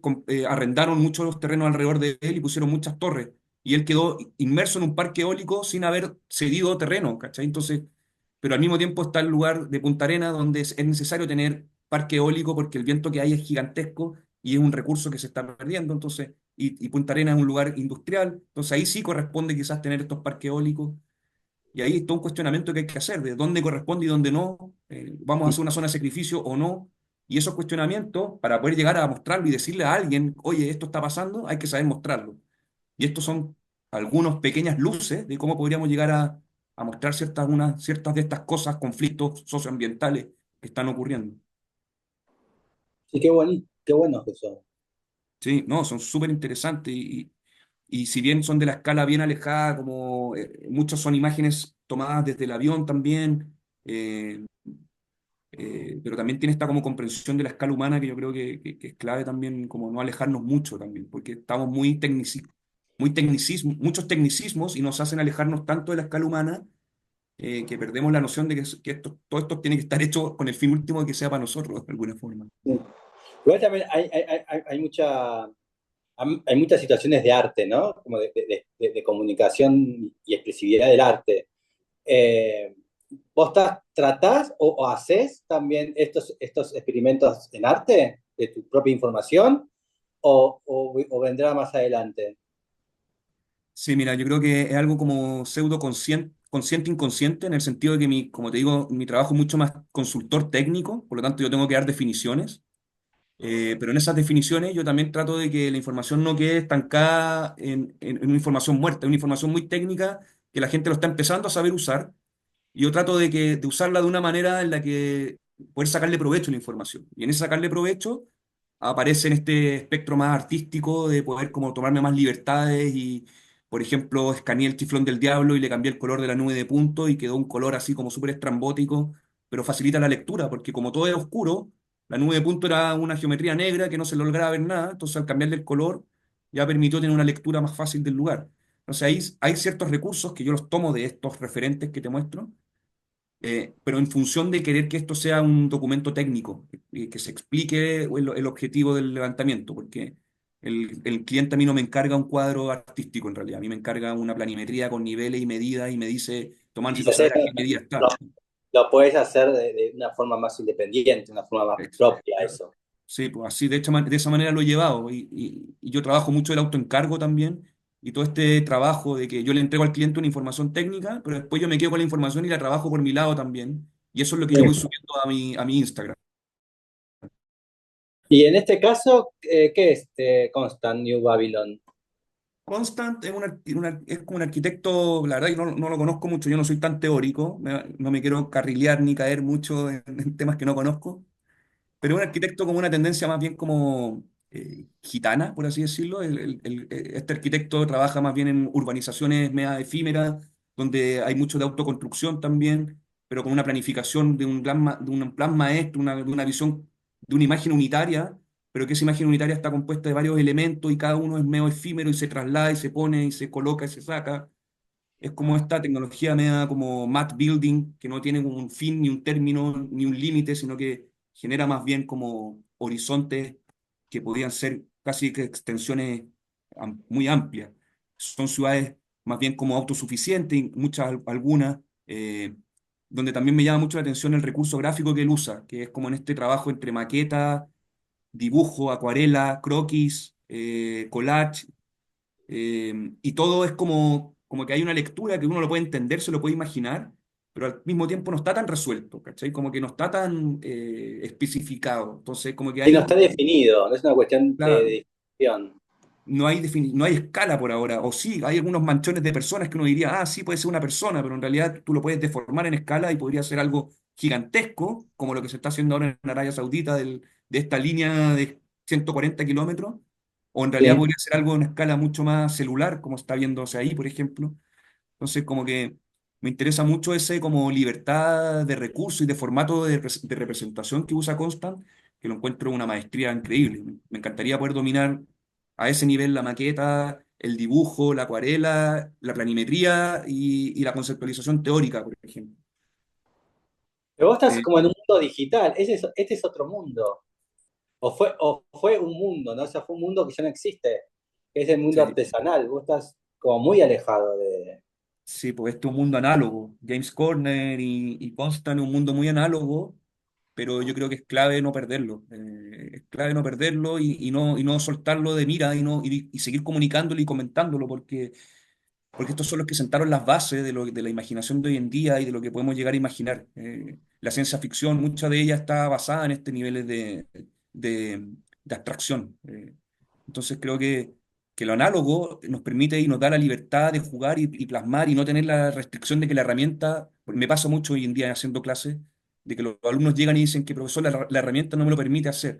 arrendaron muchos los terrenos alrededor de él y pusieron muchas torres. Y él quedó inmerso en un parque eólico sin haber cedido terreno, ¿cachai? Entonces, pero al mismo tiempo está el lugar de Punta Arenas donde es necesario tener parque eólico porque el viento que hay es gigantesco y es un recurso que se está perdiendo. Entonces, y Punta Arenas es un lugar industrial, entonces ahí sí corresponde quizás tener estos parques eólicos. Y ahí está un cuestionamiento que hay que hacer, de dónde corresponde y dónde no, vamos a hacer una zona de sacrificio o no. Y esos cuestionamientos, para poder llegar a mostrarlo y decirle a alguien, oye, esto está pasando, hay que saber mostrarlo. Y estos son algunas pequeñas luces de cómo podríamos llegar a mostrar ciertas de estas cosas, conflictos socioambientales que están ocurriendo. Sí, qué buenos que son. Sí, no, son súper interesantes. y si bien son de la escala bien alejada, como muchas son imágenes tomadas desde el avión también, eh, pero también tiene esta como comprensión de la escala humana que yo creo que es clave también, como no alejarnos mucho también, porque estamos muchos tecnicismos y nos hacen alejarnos tanto de la escala humana que perdemos la noción de que todo esto tiene que estar hecho con el fin último de que sea para nosotros, de alguna forma. Sí. Igual también hay muchas situaciones de arte, ¿no? Como de comunicación y expresividad del arte. Eh, ¿Vos tratás o haces también estos experimentos en arte de tu propia información o vendrá más adelante? Sí, mira, yo creo que es algo como pseudo consciente, consciente inconsciente, en el sentido de que como te digo, mi trabajo es mucho más consultor técnico, por lo tanto yo tengo que dar definiciones. Pero en esas definiciones yo también trato de que la información no quede estancada en una información muerta, una información muy técnica que la gente lo está empezando a saber usar. Y yo trato de usarla de una manera en la que poder sacarle provecho a la información. Y en ese sacarle provecho aparece en este espectro más artístico de poder como tomarme más libertades y, por ejemplo, escaneé el chiflón del diablo y le cambié el color de la nube de puntos y quedó un color así como súper estrambótico, pero facilita la lectura, porque como todo es oscuro, la nube de puntos era una geometría negra que no se lograba ver nada, entonces al cambiarle el color ya permitió tener una lectura más fácil del lugar. Entonces ahí hay ciertos recursos que yo los tomo de estos referentes que te muestro, pero en función de querer que esto sea un documento técnico, que se explique el objetivo del levantamiento, porque el cliente a mí no me encarga un cuadro artístico en realidad, a mí me encarga una planimetría con niveles y medidas y me dice, Tomás, Y si necesito haces, saber a qué medida lo, está. lo puedes hacer de una forma más independiente, una forma más Ex- propia, eso. Sí, pues así, de hecho, de esa manera lo he llevado. Y yo trabajo mucho el autoencargo también. Y todo este trabajo de que yo le entrego al cliente una información técnica, pero después yo me quedo con la información y la trabajo por mi lado también. Y eso es lo que yo voy Sí. subiendo a mi Instagram. Y en este caso, ¿qué es Constant New Babylon? Constant es como un arquitecto, la verdad que no lo conozco mucho, yo no soy tan teórico, no me quiero carrilear ni caer mucho en temas que no conozco, pero es un arquitecto con una tendencia más bien como gitana, por así decirlo. Este arquitecto trabaja más bien en urbanizaciones media efímeras, donde hay mucho de autoconstrucción también, pero con una planificación de un plan maestro, de una visión, de una imagen unitaria, pero que esa imagen unitaria está compuesta de varios elementos y cada uno es medio efímero y se traslada y se pone y se coloca y se saca. Es como esta tecnología media como matte building, que no tiene como un fin, ni un término, ni un límite, sino que genera más bien como horizontes que podían ser casi que extensiones muy amplias. Son ciudades más bien como autosuficientes, y muchas, algunas, donde también me llama mucho la atención el recurso gráfico que él usa, que es como en este trabajo entre maqueta, dibujo, acuarela, croquis, collage, y todo es como que hay una lectura que uno lo puede entender, se lo puede imaginar, pero al mismo tiempo no está tan resuelto, ¿cachai? Como que no está tan especificado. Entonces, como que Y no está definido, no es una cuestión claro, de definición. no hay escala por ahora. O sí, hay algunos manchones de personas que uno diría, sí, puede ser una persona, pero en realidad tú lo puedes deformar en escala y podría ser algo gigantesco, como lo que se está haciendo ahora en Arabia Saudita de esta línea de 140 kilómetros, o en realidad Sí. podría ser algo en escala mucho más celular, como está viéndose ahí, por ejemplo. Entonces, como que me interesa mucho ese como libertad de recursos y de formato de representación que usa Constant, que lo encuentro una maestría increíble. Me encantaría poder dominar a ese nivel la maqueta, el dibujo, la acuarela, la planimetría y la conceptualización teórica, por ejemplo. Pero vos estás Eh, como en un mundo digital, este es otro mundo. O fue un mundo, ¿no? O sea, fue un mundo que ya no existe, que es el mundo sí, artesanal. Vos estás como muy alejado de... sí, pues este es un mundo análogo. James Corner y Constant es un mundo muy análogo, pero yo creo que es clave no perderlo. Es clave no perderlo y no soltarlo de mira y seguir comunicándolo y comentándolo, porque estos son los que sentaron las bases de la imaginación de hoy en día y de lo que podemos llegar a imaginar. La ciencia ficción, mucha de ella está basada en este nivel de, de abstracción. Entonces creo que lo análogo nos permite y nos da la libertad de jugar y plasmar y no tener la restricción de que la herramienta, porque me pasa mucho hoy en día haciendo clases, de que los alumnos llegan y dicen que profesor, la herramienta no me lo permite hacer.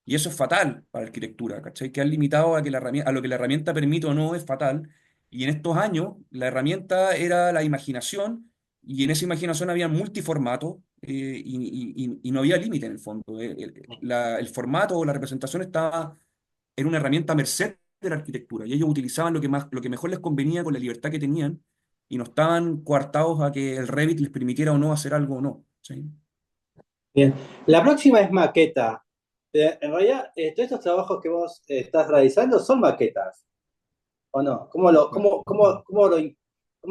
Y eso es fatal para la arquitectura, ¿cachai? Que han limitado a, que a lo que la herramienta permite o no es fatal. Y en estos años la herramienta era la imaginación y en esa imaginación había multiformatos y no había límite en el fondo. El formato o la representación estaba, era una herramienta a merced de la arquitectura y ellos utilizaban lo que mejor les convenía con la libertad que tenían y no estaban coartados a que el Revit les permitiera o no hacer algo o no. ¿Sí? Bien. La próxima es maqueta. En realidad, todos estos trabajos que vos estás realizando son maquetas, ¿o no? ¿Cómo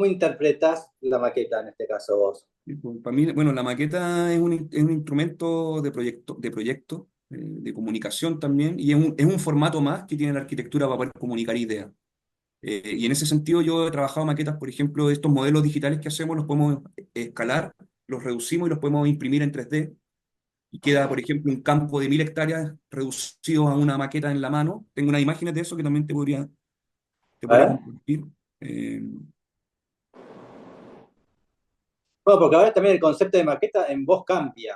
interpretás la maqueta en este caso vos? Y, pues, para mí, bueno, la maqueta es un instrumento de comunicación también, y es un formato más que tiene la arquitectura para poder comunicar ideas. Y en ese sentido yo he trabajado maquetas, por ejemplo, estos modelos digitales que hacemos, los podemos escalar, los reducimos y los podemos imprimir en 3D, y queda, por ejemplo, un campo de 1000 hectáreas reducido a una maqueta en la mano. Tengo unas imágenes de eso que también te A podría ver. compartir. Eh, Bueno, porque ahora también el concepto de maqueta en vos cambia.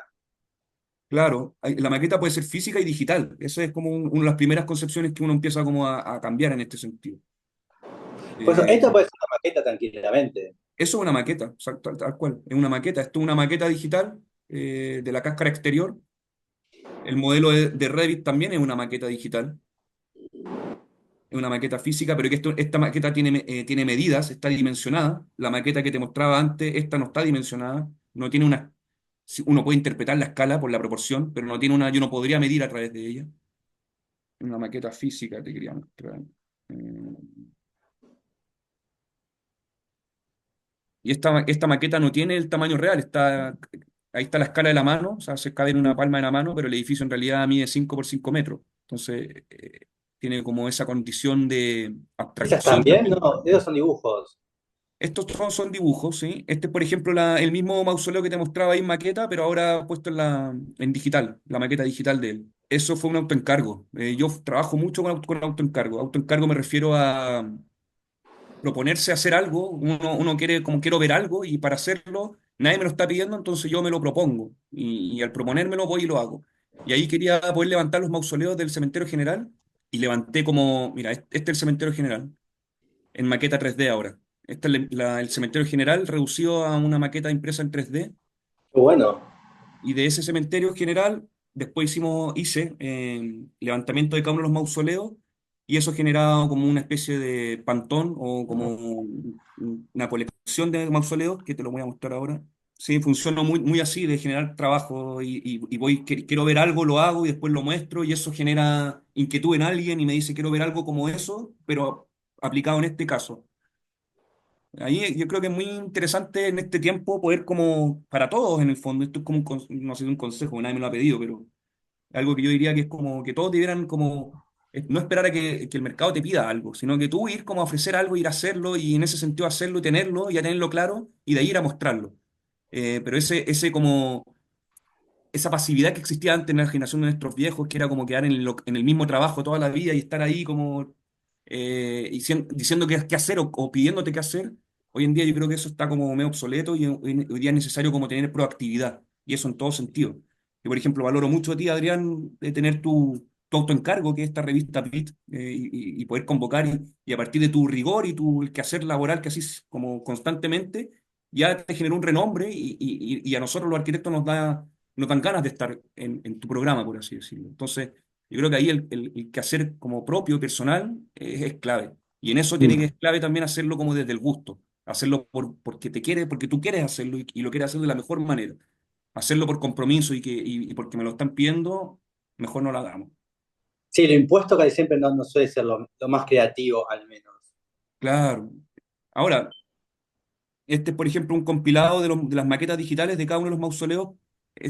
Claro, la maqueta puede ser física y digital. Esa es como una de las primeras concepciones que uno empieza como a cambiar en este sentido. Por eso, Eh, esto puede ser una maqueta tranquilamente. Eso es una maqueta, tal cual. Es una maqueta. Esto es una maqueta digital de la cáscara exterior. El modelo de Revit también es una maqueta digital. Es una maqueta física, pero que esta maqueta tiene medidas, está dimensionada. La maqueta que te mostraba antes, esta no está dimensionada. No tiene una. Uno puede interpretar la escala por la proporción, pero no tiene una. Yo no podría medir a través de ella. Una maqueta física te quería mostrar. Eh, y esta maqueta no tiene el tamaño real, ahí está la escala de la mano, o sea, se cabe en una palma de la mano, pero el edificio en realidad mide 5 por 5 metros. Entonces, tiene como esa condición de ¿Esas abstracción también? también. No, esos son dibujos. Estos son dibujos, ¿sí? Este es, por ejemplo, el mismo mausoleo que te mostraba ahí en maqueta, pero ahora puesto en digital, la maqueta digital de él. Eso fue un autoencargo. Yo trabajo mucho con autoencargo. Autoencargo me refiero a proponerse hacer algo, uno quiere, como quiero ver algo, y para hacerlo nadie me lo está pidiendo, entonces yo me lo propongo, y al proponérmelo voy y lo hago. Y ahí quería poder levantar los mausoleos del cementerio general, y levanté como, mira, este es el cementerio general, en maqueta 3D ahora. Este es el cementerio general reducido a una maqueta impresa en 3D, Qué bueno. y de ese cementerio general, después hice levantamiento de cada uno de los mausoleos, y eso generaba como una especie de pantón o como una colección de mausoleos, que te lo voy a mostrar ahora. Sí, funciona muy así, de generar trabajo y voy, quiero ver algo, lo hago y después lo muestro, y eso genera inquietud en alguien y me dice, quiero ver algo como eso, pero aplicado en este caso. Ahí yo creo que es muy interesante en este tiempo poder como, para todos en el fondo, esto es como no sé, un consejo, nadie me lo ha pedido, pero algo que yo diría que es como que todos debieran como, no esperar a que el mercado te pida algo, sino que tú ir como a ofrecer algo, ir a hacerlo y en ese sentido hacerlo y tenerlo, ya tenerlo claro y de ahí ir a mostrarlo. Pero ese como esa pasividad que existía antes en la generación de nuestros viejos, que era como quedar en el mismo trabajo toda la vida y estar ahí como diciendo qué hacer o pidiéndote qué hacer, hoy en día yo creo que eso está como medio obsoleto y hoy día es necesario como tener proactividad, y eso en todo sentido. Yo, por ejemplo, valoro mucho a ti, Adrián, de tener tu autoencargo, que es esta revista PIT, y poder convocar y a partir de tu rigor y tu el quehacer laboral que haces como constantemente, ya te generó un renombre y a nosotros los arquitectos nos dan ganas de estar en tu programa, por así decirlo. Entonces, yo creo que ahí el quehacer como propio, personal, es clave. Y en eso tiene que Mm. ser clave también hacerlo como desde el gusto, hacerlo porque te quieres, porque tú quieres hacerlo y lo quieres hacer de la mejor manera. Hacerlo por compromiso y porque me lo están pidiendo, mejor no lo hagamos. Sí, lo impuesto casi siempre no suele ser lo más creativo, al menos. Claro. Ahora, este es, por ejemplo, un compilado de las maquetas digitales de cada uno de los mausoleos.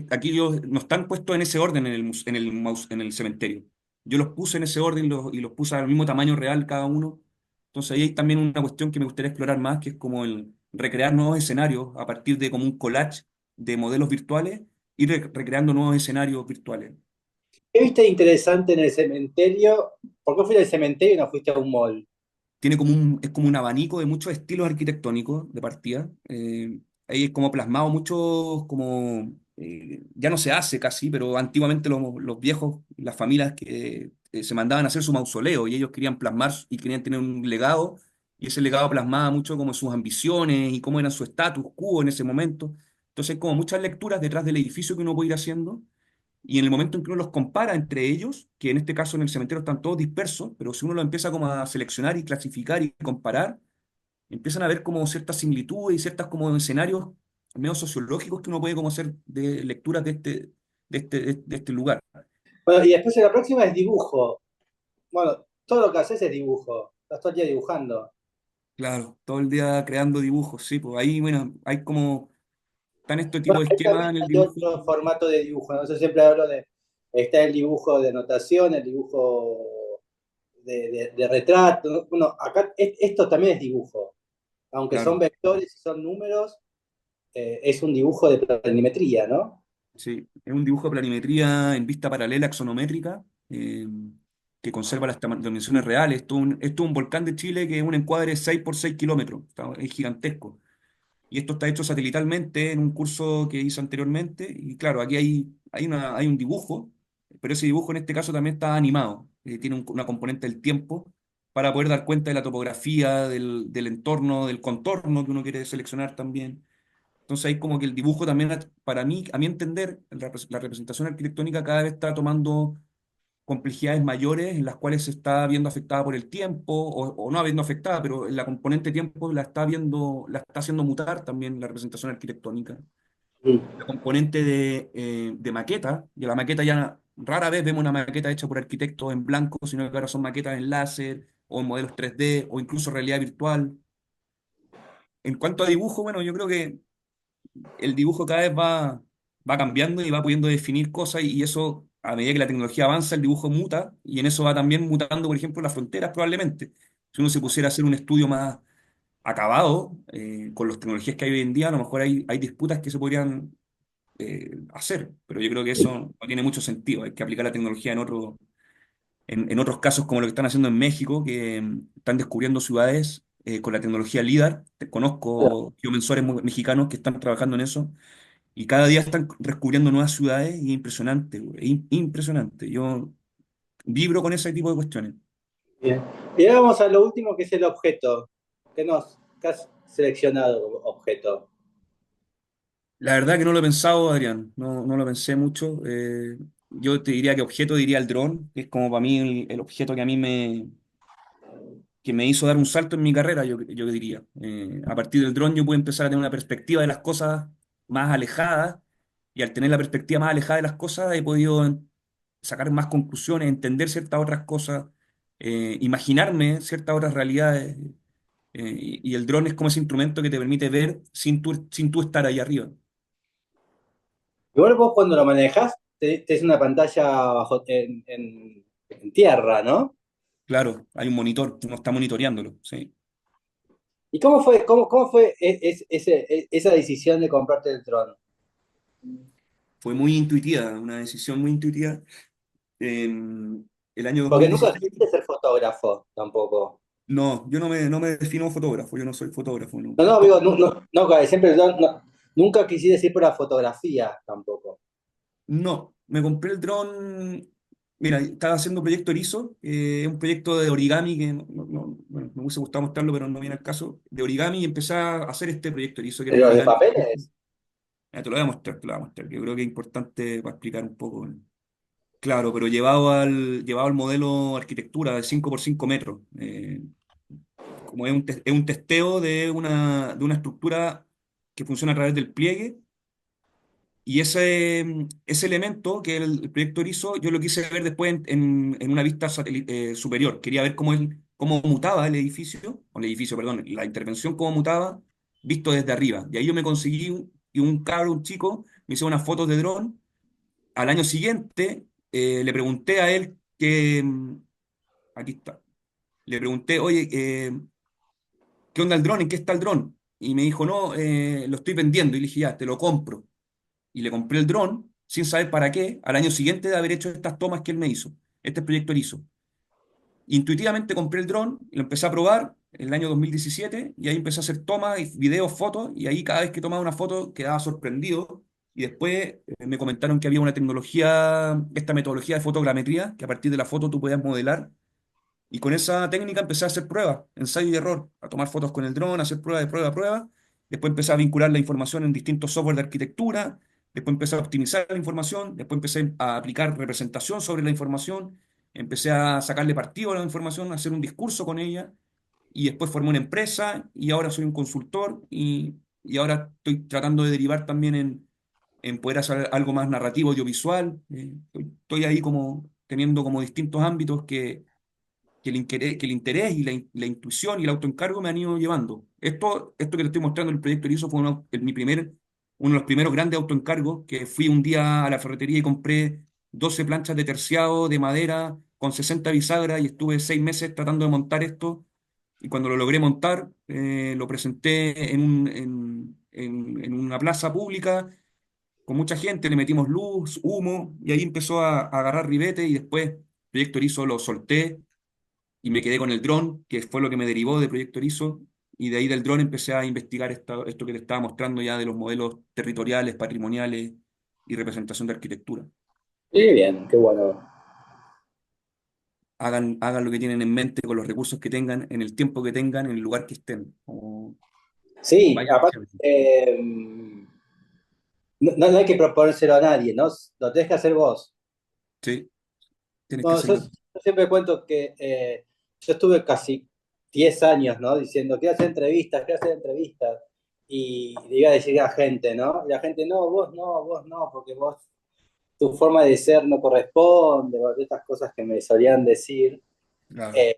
Aquí no están puestos en ese orden en el cementerio. Yo los puse en ese orden y los puse al mismo tamaño real cada uno. Entonces ahí hay también una cuestión que me gustaría explorar más, que es como el recrear nuevos escenarios a partir de como un collage de modelos virtuales y recreando nuevos escenarios virtuales. ¿Qué viste interesante en el cementerio? ¿Por qué fuiste al cementerio y no fuiste a un mall? Es como un abanico de muchos estilos arquitectónicos de partida. Ahí es como plasmado muchos como ya no se hace casi, pero antiguamente los viejos, las familias que se mandaban a hacer su mausoleo y ellos querían plasmar y querían tener un legado, y ese legado plasmaba mucho como sus ambiciones y cómo era su status quo en ese momento. Entonces, hay como muchas lecturas detrás del edificio que uno puede ir haciendo, y en el momento en que uno los compara entre ellos, que en este caso en el cementerio están todos dispersos, pero si uno lo empieza como a seleccionar y clasificar y comparar, empiezan a ver como ciertas similitudes y ciertas como escenarios medio sociológicos que uno puede como hacer de lecturas de este lugar. Bueno, y después la próxima es dibujo. Bueno, todo lo que haces es dibujo. Estás todo el día dibujando. Claro, todo el día creando dibujos, sí, pues ahí, bueno, hay como, están este tipo Bueno, de ahí esquemas también en el hay dibujo. otro formato de dibujo, ¿no? Yo siempre hablo de, está el dibujo de notación, el dibujo de retrato, ¿no? Bueno, acá esto también es dibujo. Aunque son Claro, vectores y son números, es un dibujo de planimetría, ¿no? sí, es un dibujo de planimetría en vista paralela axonométrica, que conserva las dimensiones reales. Esto es un volcán de Chile que es un encuadre 6 por 6 kilómetros, es gigantesco. Y esto está hecho satelitalmente en un curso que hice anteriormente. Y claro, aquí hay un dibujo, pero ese dibujo en este caso también está animado. Tiene una componente del tiempo para poder dar cuenta de la topografía, del entorno, del contorno que uno quiere seleccionar también. Entonces ahí como que el dibujo también, para mí, a mi entender, la representación arquitectónica cada vez está tomando complejidades mayores en las cuales se está viendo afectada por el tiempo, o no viendo afectada, pero la componente tiempo la está haciendo mutar también la representación arquitectónica. Mm. La componente de maqueta, y la maqueta ya rara vez vemos una maqueta hecha por arquitectos en blanco, sino que ahora son maquetas en láser, o en modelos 3D o incluso realidad virtual. En cuanto a dibujo, bueno, yo creo que el dibujo cada vez va cambiando y va pudiendo definir cosas, y eso, a medida que la tecnología avanza, el dibujo muta, y en eso va también mutando, por ejemplo, las fronteras probablemente. Si uno se pusiera a hacer un estudio más acabado, con las tecnologías que hay hoy en día, a lo mejor hay disputas que se podrían hacer, pero yo creo que eso no tiene mucho sentido. Hay que aplicar la tecnología en otros casos, como lo que están haciendo en México, que están descubriendo ciudades con la tecnología LIDAR. Conozco geomensores mexicanos que están trabajando en eso, y cada día están descubriendo nuevas ciudades, y es impresionante, güey, es impresionante. Yo vibro con ese tipo de cuestiones. Bien. Y ahora vamos a lo último que es el objeto. ¿Qué has seleccionado como objeto? La verdad que no lo he pensado, Adrián, no lo pensé mucho. Yo te diría que objeto, diría el dron, que es como para mí el objeto que me hizo dar un salto en mi carrera, yo diría. A partir del dron yo pude empezar a tener una perspectiva de las cosas más alejadas, y al tener la perspectiva más alejada de las cosas he podido sacar más conclusiones, entender ciertas otras cosas, imaginarme ciertas otras realidades. Y el dron es como ese instrumento que te permite ver sin tú estar ahí arriba. Igual vos cuando lo manejas, te es una pantalla en tierra, ¿no? Claro, hay un monitor, uno está monitoreándolo, sí. ¿Y cómo fue esa decisión de comprarte el dron? Fue muy intuitiva, una decisión muy intuitiva. El año Porque nunca 2017. quisiste ser fotógrafo tampoco. No, yo no me defino fotógrafo, yo no soy fotógrafo, no. No, no, digo, siempre nunca quisiste ir por la fotografía tampoco. No, me compré el dron. Mira, estaba haciendo proyecto Erizo, un proyecto de origami que bueno, me hubiese gustado mostrarlo, pero no viene al caso, de origami, y empecé a hacer este proyecto Erizo, que era un ¿Pero de origami. papeles? Te lo voy a mostrar, te lo voy a mostrar, que yo creo que es importante para explicar un poco. Claro, pero llevado al modelo arquitectura de 5 por 5 metros. Como es un testeo de una estructura que funciona a través del pliegue. Y ese elemento, que es el proyecto Erizo, yo lo quise ver después en una vista superior. Quería ver cómo mutaba el edificio, perdón, la intervención, cómo mutaba visto desde arriba. Y ahí yo me conseguí y un cabro, un chico, me hizo unas fotos de dron. Al año siguiente, le pregunté a él aquí está. Le pregunté, oye, ¿qué onda el dron? ¿En qué está el dron? Y me dijo, no, lo estoy vendiendo. Y le dije, ya, te lo compro. Y le compré el dron sin saber para qué, al año siguiente de haber hecho estas tomas que él me hizo, este proyecto él hizo. Intuitivamente compré el dron y lo empecé a probar en el año 2017, y ahí empecé a hacer tomas y videos, fotos, y ahí cada vez que tomaba una foto quedaba sorprendido y después me comentaron que había una tecnología, esta metodología de fotogrametría, que a partir de la foto tú podías modelar, y con esa técnica empecé a hacer pruebas, ensayo y error, a tomar fotos con el dron, a hacer prueba de prueba de prueba. Después empecé a vincular la información en distintos software de arquitectura. Después empecé a optimizar la información. Después empecé a aplicar representación sobre la información. Empecé a sacarle partido a la información, a hacer un discurso con ella. Y después formé una empresa y ahora soy un consultor y ahora estoy tratando de derivar también en poder hacer algo más narrativo, audiovisual. Estoy ahí como teniendo como distintos ámbitos que el interés y la intuición y el autoencargo me han ido llevando. Esto que te estoy mostrando, el proyecto Erizo, fue uno de los primeros grandes autoencargos, que fui un día a la ferretería y compré 12 planchas de terciado de madera con 60 bisagras y estuve 6 meses tratando de montar esto. Y cuando lo logré montar, lo presenté en una plaza pública con mucha gente, le metimos luz, humo, y ahí empezó a agarrar ribete y después el proyecto Erizo lo solté y me quedé con el dron, que fue lo que me derivó de Proyecto Erizo, y de ahí del dron empecé a investigar esto que te estaba mostrando ya de los modelos territoriales, patrimoniales y representación de arquitectura. Sí, bien, qué bueno. Hagan lo que tienen en mente con los recursos que tengan, en el tiempo que tengan, en el lugar que estén. Sí, Vayan aparte, hacia allá. no hay que proponérselo a nadie, ¿no? Lo tenés que hacer vos. Sí, tienes que Bueno, yo, hacerlo. yo siempre cuento que yo estuve casi 10 años, ¿no? Diciendo, quiero hacer entrevistas. Y le iba a decir a la gente, ¿no? Y la gente, no, vos no, porque vos, tu forma de ser no corresponde, o estas cosas que me solían decir. Claro. Eh,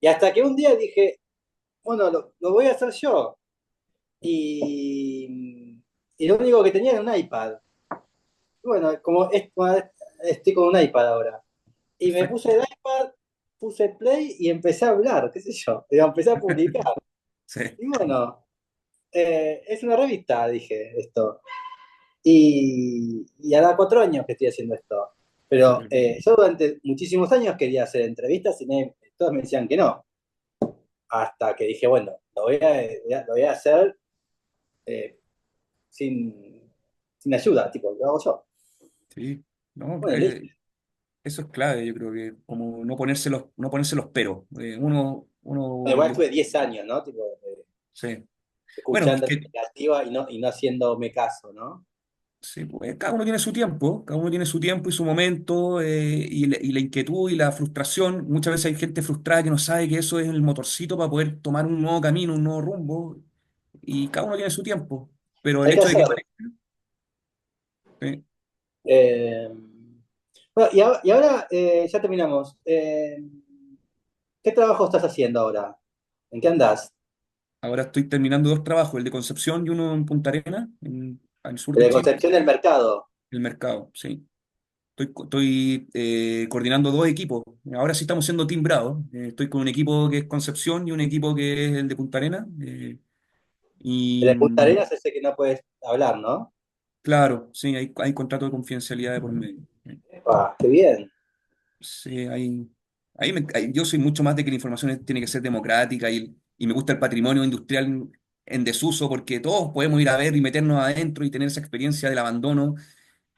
y hasta que un día dije, bueno, lo voy a hacer yo. Y lo único que tenía era un iPad. Bueno, estoy con un iPad ahora. Y me Perfecto. puse el iPad, puse play y empecé a hablar, qué sé yo. Y empecé a publicar. Sí. Y bueno, es una revista, dije esto. Y ahora 4 años que estoy haciendo esto. Pero Súper bien. yo durante muchísimos años quería hacer entrevistas y todos me decían que no. Hasta que dije, bueno, lo voy a hacer eh, sin, sin ayuda, tipo, lo hago yo. Sí. No, Bueno, listo. eso es clave, yo creo que como no ponerse los peros. Bueno, igual estuve 10 años, ¿no? Tipo, Sí. Bueno, es escuchando la que negativa y no haciéndome caso, ¿no? sí, pues, cada uno tiene su tiempo, cada uno tiene su tiempo y su momento, y la inquietud y la frustración. Muchas veces hay gente frustrada que no sabe que eso es el motorcito para poder tomar un nuevo camino, un nuevo rumbo, y cada uno tiene su tiempo. Pero el Hay que hecho de que hacerlo. aparezca, sí. Eh, bueno, y ahora ya terminamos. ¿Qué trabajo estás haciendo ahora? ¿En qué andás? Ahora estoy terminando dos trabajos, el de Concepción y uno en Punta Arenas, al sur de De Chile, concepción del mercado. el mercado, sí. Estoy coordinando dos equipos. Ahora sí estamos siendo Team Bravo. Estoy con un equipo que es Concepción y un equipo que es el de Punta Arenas. El Y de Punta Arenas es ese que no puedes hablar, ¿no? claro, sí, hay contrato de confidencialidad de por medio. Qué bien. Sí, yo soy mucho más de que la información tiene que ser democrática y me gusta el patrimonio industrial en desuso porque todos podemos ir a ver y meternos adentro y tener esa experiencia del abandono.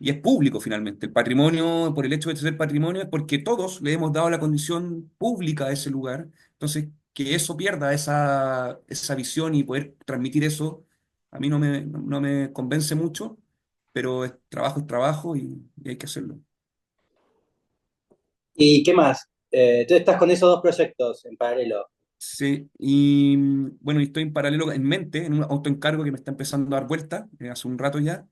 Y es público finalmente. El patrimonio, por el hecho de ser patrimonio, es porque todos le hemos dado la condición pública a ese lugar. Entonces, que eso pierda esa visión y poder transmitir eso, a mí no me convence mucho, pero es trabajo y hay que hacerlo. ¿Y qué más? Tú estás con esos dos proyectos en paralelo. Sí, y bueno, y estoy en paralelo en mente, en un autoencargo que me está empezando a dar vuelta hace un rato ya,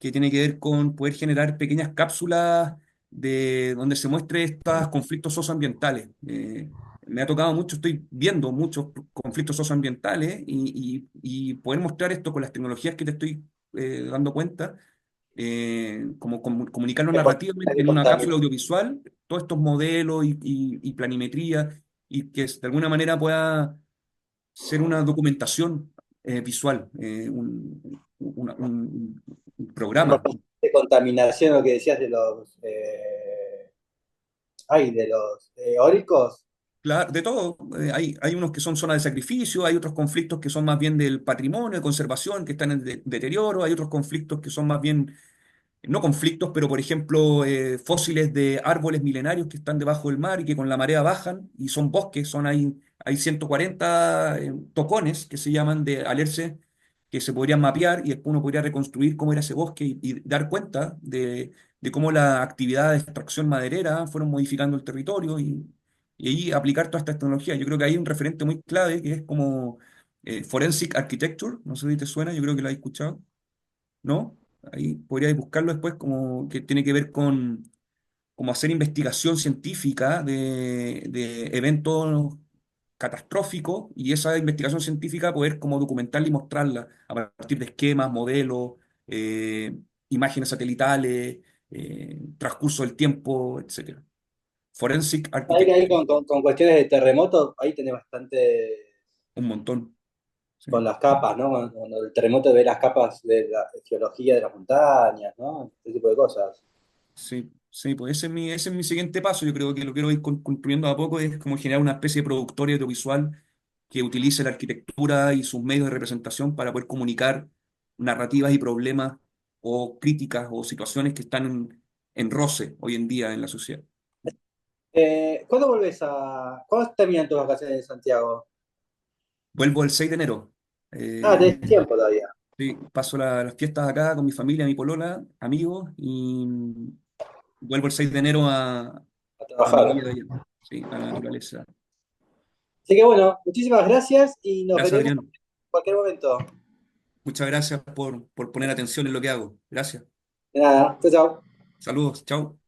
que tiene que ver con poder generar pequeñas cápsulas de donde se muestre estos conflictos socioambientales. Me ha tocado mucho, estoy viendo muchos conflictos socioambientales y poder mostrar esto con las tecnologías que te estoy dando cuenta, como comunicarlo narrativamente Que en una cápsula contamina. audiovisual, todos estos modelos y planimetría y que de alguna manera pueda ser una documentación visual, un programa. De contaminación, lo que decías de los, de los eólicos. Claro, de todo. Hay unos que son zonas de sacrificio, hay otros conflictos que son más bien del patrimonio, de conservación, que están en deterioro, hay otros conflictos que son más bien, no conflictos, pero por ejemplo, fósiles de árboles milenarios que están debajo del mar y que con la marea bajan y son bosques, hay 140 tocones que se llaman de alerce que se podrían mapear y después uno podría reconstruir cómo era ese bosque y dar cuenta de cómo la actividad de extracción maderera fueron modificando el territorio y ahí aplicar todas estas tecnologías. Yo creo que hay un referente muy clave que es como Forensic Architecture, no sé si te suena, yo creo que lo has escuchado. ¿No? Ahí podríais buscarlo después como que tiene que ver con como hacer investigación científica de eventos catastróficos y esa investigación científica poder como documentarla y mostrarla a partir de esquemas, modelos, eh, imágenes satelitales, transcurso del tiempo, etcétera. Forensic Ahí Architecture, con cuestiones de terremoto, ahí tenés bastante un montón. Sí. con las capas, ¿no? Con el terremoto ve las capas de la geología de las montañas, ¿no? Ese tipo de cosas. Sí, sí, pues ese es mi siguiente paso. Yo creo que lo quiero ir construyendo a poco, es como generar una especie de productor audiovisual que utilice la arquitectura y sus medios de representación para poder comunicar narrativas y problemas o críticas o situaciones que están en roce hoy en día en la sociedad. ¿Cuándo volvés ¿Cuándo terminan tus vacaciones en Santiago? Vuelvo el 6 de enero. Ah, Eh, tenés tiempo todavía sí, paso las fiestas acá con mi familia, mi polola, amigos, y vuelvo el 6 de enero a a mi trabajar. vida allá, sí, a la naturaleza. Así que bueno, muchísimas gracias y nos Gracias, veremos Adrián. en cualquier momento. Muchas gracias por poner atención en lo que hago. Gracias. De nada, chao, chao. Saludos. Chao.